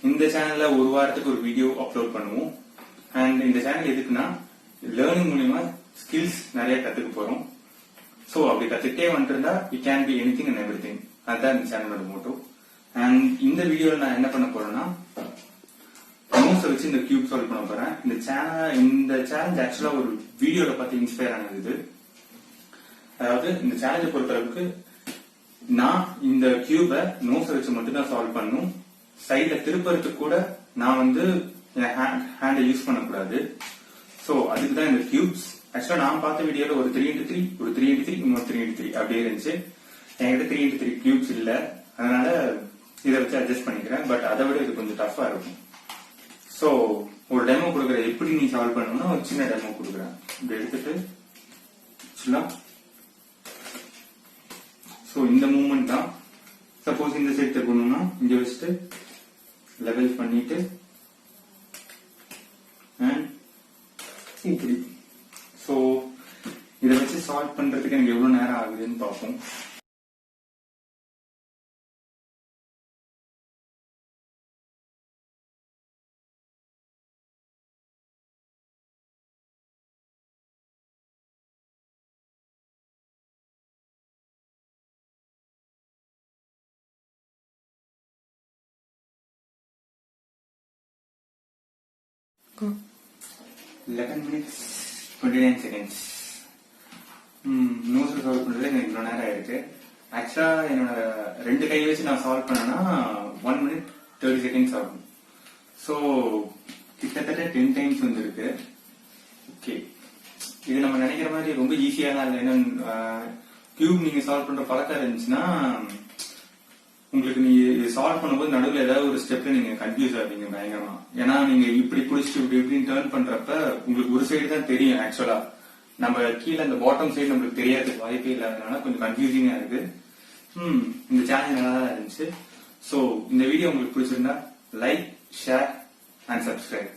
இந்த சேனல்ல ஒரு வாரத்துக்கு ஒரு வீடியோ அப்லோட் பண்ணுவோம். அண்ட் இந்த சேனல் எதுக்குன்னா லேர்னிங் மூலியமா ஸ்கில்ஸ் நிறைய கத்துக்க போறோம். சோ அப்படி கத்துக்கிட்டே வந்துருந்தா it can be anything and everything. அதுதான் இந்த சேனலோட மோட்டோ. அண்ட் இந்த வீடியோல நான் என்ன பண்ண போறேன்னா மோஸ்ட் வச்சு இந்த கியூப் சால்வ் பண்ண போறேன். இந்த சேலஞ்ச் ஆக்சுவலா ஒரு வீடியோல பார்த்து இன்ஸ்பயர் ஆனது. அதாவது இந்த சேலஞ்சை பொறுத்தளவுக்கு நான் இந்த கியூபை நோஸ் வச்சு மட்டும் தான் சால்வ் பண்ணும். சைட்ல திருப்பறதுக்கு கூட நான் என் ஹேண்டை யூஸ் பண்ணக்கூடாது. சோ அதுக்கு தான் இந்த கியூப்ஸ். ஆக்சுவலா நான் பார்த்த வீடியோல ஒரு 3x3 ஒரு 3x3 இன்னொரு 3x3 அப்படியே இருந்துச்சு. என்கிட்ட 3x3 கியூப்ஸ் இல்ல, அதனால இதை வச்சு அட்ஜஸ்ட் பண்ணிக்கிறேன். பட் அதை விட இது கொஞ்சம் டஃபா இருக்கும். சோ ஒரு டெமோ கொடுக்குறேன், எப்படி நீ சால்வ் பண்ணணும்னா ஒரு சின்ன டெமோ கொடுக்குறேன். இப்படி எடுத்துட்டு சோ இந்த மூவ்மெண்ட் தான். சப்போஸ் இந்த சைட் திருப்பணும்னா இங்க வச்சுட்டு லெவல் பண்ணிட்டு இப்படி. சோ இதை வச்சு சால்வ் பண்றதுக்கு எனக்கு எவ்வளவு நேரம் ஆகுதுன்னு பார்ப்போம். Go. 11 minutes 29 seconds. Nose solve பண்றது எனக்கு இவ்வளவு நேரம் ஆயிருக்கு. ஆக்சுவலா என்னோட 2 கை வச்சு நான் சால்வ் பண்ணேன்னா 1 minute 30 seconds ஆகும். சோ கிட்டத்தட்ட 10 times வந்துருக்கு. ஓகே, இது நம்ம நினைக்கிற மாதிரி ரொம்ப ஈஸியான ஏன்னா கியூப் நீங்க சால்வ் பண்ற பழக்கம் இருந்துச்சுன்னா உங்களுக்கு நீங்க சால்வ் பண்ணும்போது நடுவில் ஏதாவது ஒரு ஸ்டெப்ல நீங்க கன்ஃபியூஸ் ஆவீங்க பயங்கரமா. ஏன்னா நீங்க இப்படி குடிச்சிட்டு இப்படி இப்படின்னு டேர்ன் பண்றப்ப உங்களுக்கு ஒரு சைடு தான் தெரியும். ஆக்சுவலா நம்ம கீழே அந்த பாட்டம் சைடு நம்மளுக்கு தெரியாததுக்கு வாய்ப்பே இல்லாதனால கொஞ்சம் கன்ஃபியூசிங்கா இருக்கு. இந்த சேலஞ்ச் நல்லா தான் இருந்துச்சு. சோ இந்த வீடியோ உங்களுக்கு பிடிச்சிருந்தா லைக், ஷேர் அண்ட் சப்ஸ்கிரைப்.